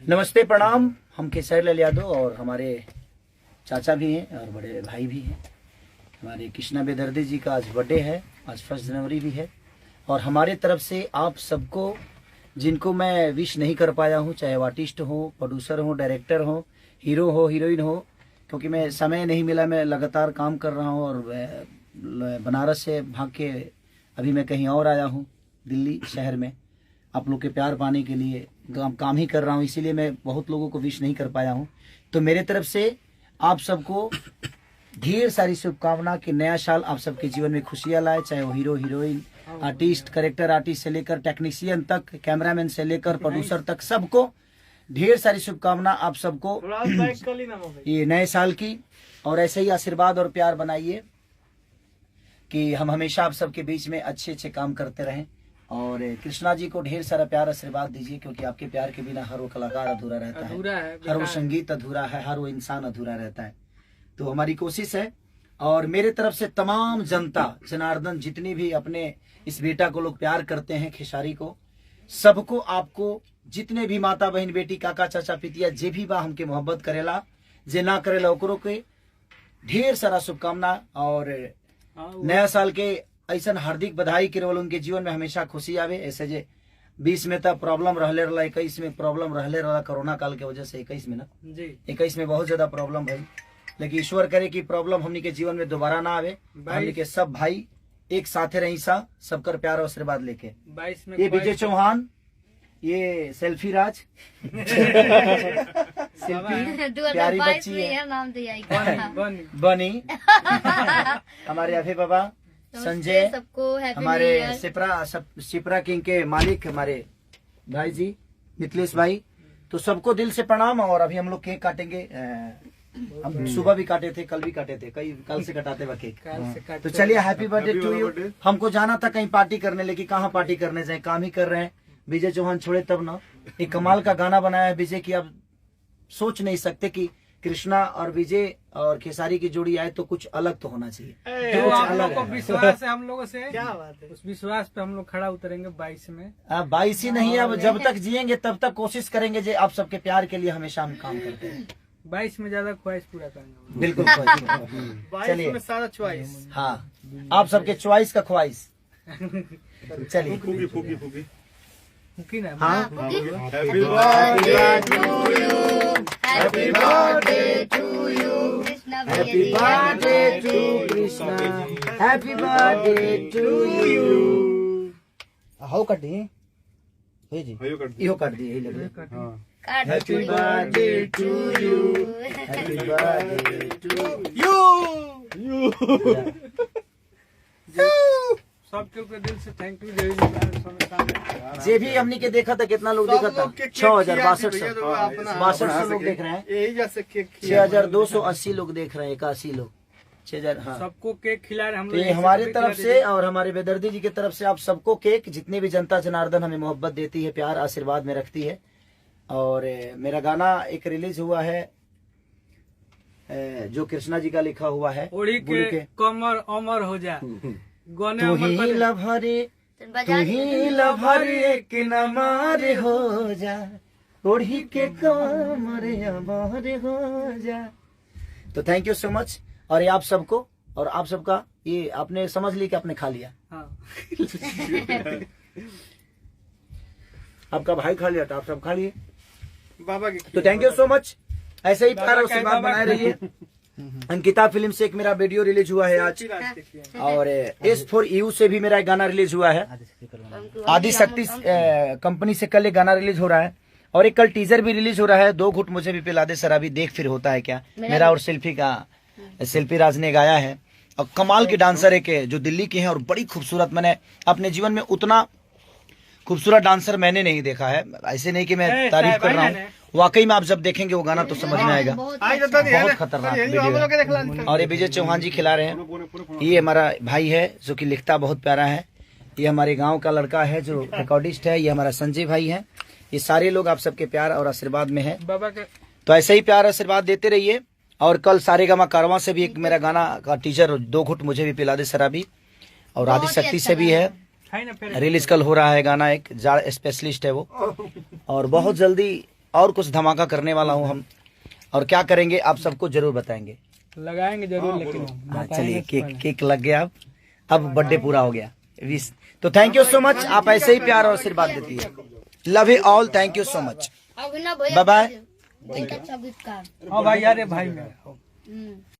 नमस्ते प्रणाम। हम केसरीलाल यादव और हमारे चाचा भी हैं और बड़े भाई भी हैं। हमारे कृष्णा बेदर्दी जी का आज बर्थडे है, आज 1 जनवरी भी है। और हमारे तरफ से आप सबको जिनको मैं विश नहीं कर पाया हूं, चाहे वो आर्टिस्ट हो, प्रोड्यूसर हो, डायरेक्टर हो, हीरो हो, हीरोइन हो, क्योंकि मैं समय नहीं मिला, मैं लगातार काम कर रहा हूं और बनारस से भाग के अभी मैं कहीं और आया हूं, दिल्ली शहर में आप लोग के प्यार पाने के लिए काम ही कर रहा हूं, इसीलिए मैं बहुत लोगों को विश नहीं कर पाया हूं। तो मेरे तरफ से आप सबको ढेर सारी शुभकामना कि नया साल आप सबके जीवन में खुशियां लाए, चाहे वो hero heroine, artist, character artist से लेकर टेक्नीशियन तक, कैमरामैन से लेकर प्रोड्यूसर तक, सबको ढेर सारी शुभकामना आप सबको ये नए साल की। और ऐसे ही आशीर्वाद और प्यार बनाइए कि हम हमेशा आप सबके बीच में अच्छे अच्छे काम करते रहें। और कृष्णा जी को ढेर सारा प्यार आशीर्वाद दीजिए, क्योंकि आपके प्यार के बिना हर वो कलाकार अधूरा रहता है, हर वो संगीत अधूरा है, हर वो इंसान अधूरा रहता है। तो हमारी कोशिश है। और मेरे तरफ से तमाम जनता जनार्दन जितनी भी अपने इस बेटा को लोग प्यार करते हैं, खेसारी को, सबको, आपको जितने भी माता बहन बेटी काका चाचा पितिया जे भी बा हमके मोहब्बत करेला, जे ना करेला ओकरो के ढेर सारा शुभकामना। और नया साल के ऐसा हार्दिक बधाई केवल उनके जीवन में हमेशा खुशी आवे। ऐसे जे 20 में तब प्रॉब्लम रहले रहा, 21 में प्रॉब्लम रहले रहा, कोरोना काल के वजह से 21 में ना जी 21 में बहुत ज्यादा प्रॉब्लम भई, लेकिन ईश्वर करे कि प्रॉब्लम हमनी के जीवन में दोबारा ना आवे। हमनी के सब भाई एक साथे रही सा, सबकर प्यार और आशीर्वाद लेके। 22 में ये विजय चौहान, ये सेल्फी राज सेल्फी प्यारी बच्ची है बनी हमारे अभय बाबा, संजय, सबको हमारे सिपरा किंग के मालिक हमारे भाई जी मिथिलेश भाई, तो सबको दिल से प्रणाम। और अभी हम लोग केक काटेंगे, हम सुबह भी काटे थे, कल भी काटे थे, कल से कटाते हुए केक। तो चलिए हैप्पी बर्थडे टू यू। हमको जाना था कहीं पार्टी करने, लेकिन कहाँ पार्टी करने जाए, काम ही कर रहे हैं। विजय चौहान छोड़े तब ना, एक कमाल का गाना बनाया है विजय की, आप सोच नहीं सकते कि कृष्णा और विजय और खेसारी की जोड़ी आए तो कुछ अलग तो होना चाहिए। तो आप लोग को विश्वास है हम लोगों से, क्या बात है, उस विश्वास पे हम लोग खड़ा उतरेंगे 22 में। 22 ही नहीं, अब जब तक जिएंगे तब तक कोशिश करेंगे जो आप सबके प्यार के लिए हमेशा हम काम करते हैं। 22 में ज्यादा ख्वाहिश पूरा करना, बिल्कुल चलिए सारा च्वाइस, हाँ आप सबके च्वाइस का ख्वाहिश। चलिए फूकी ना, हाँ happy birthday to you, happy birthday to you, happy birthday to Krishna, happy birthday to you. हाउ कट दी जी, इहो कट दी, यही लगे। Happy birthday to you, happy birthday to you. सबके दिल से थैंक यू। जे भी हमनी के देखा था, कितना लोग देखा था, 6,62 लोग देख रहे हैं, 6,280 लोग देख रहे हैं, 81 लोग, 6,000। हाँ, सबको केक खिला रहे हम तो ये हमारे तरफ से और हमारे बेदर्दी जी की तरफ से आप सबको केक, जितने भी जनता जनार्दन हमें मोहब्बत देती है, प्यार आशीर्वाद में रखती है। और मेरा गाना एक रिलीज हुआ है जो कृष्णा जी का लिखा हुआ है, ओढ़ी के कमर अमर हो जा, तू ही लभरे, तू ही लभरे कि नमार हो जा, ओढ़ी के कमर अमर हो जा। तो थैंक यू सो मच। और ये आप सबको, और आप सबका ये आपने समझ ली कि आपने खा लिया। हाँ। आपका भाई खा लिया था, आप सब खा लिए बाबा की। तो थैंक यू सो मच। ऐसे ही प्यार और आशीर्वाद बनाए रहिए। अंकिता फिल्म से एक मेरा वीडियो रिलीज हुआ है आज, और S4U से भी मेरा एक गाना रिलीज हुआ है, आदिशक्ति कंपनी से कल एक गाना रिलीज हो रहा है, और एक कल टीजर भी रिलीज हो रहा है, 2 घुट मुझे भी पिला दे शराबी देख फिर होता है क्या, मेरा और शिल्पी राज ने गाया है। और कमाल के डांसर है के जो दिल्ली के हैं, और बड़ी खूबसूरत, मैंने अपने जीवन में उतना खूबसूरत डांसर मैंने नहीं देखा है। ऐसे नहीं कि मैं तारीफ कर रहा हूँ, वाकई में आप जब देखेंगे वो गाना तो समझ में आएगा, बहुत खतरनाक वीडियो है। और ये विजय चौहान जी खिला रहे हैं, ये हमारा भाई है जो कि लिखता बहुत प्यारा है, ये हमारे गांव का लड़का है जो रिकॉर्डिस्ट है, ये हमारा संजय भाई है। ये सारे लोग आप सबके प्यार और आशीर्वाद में है, तो ऐसे ही प्यार आशीर्वाद देते रहिए। और कल सारेगामा कारवां से भी एक मेरा गाना का टीजर 2 घुट मुझे भी पिला दे शराबी, और आदिशक्ति से भी है, रिलीज कल हो रहा है गाना, एक जाड़ स्पेशलिस्ट है वो, और बहुत जल्दी और कुछ धमाका करने वाला हूँ हम, और क्या करेंगे आप सबको जरूर बताएंगे। लगाएंगे जरूर, लेकिन हाँ चलिए, केक लग गया, अब बर्थडे पूरा हो गया। विश तो थैंक यू सो मच, आप ऐसे ही प्यार और आशीर्वाद देती है। Love you all, thank you so much, bye bye. हाँ भाई, यार भाई मेरा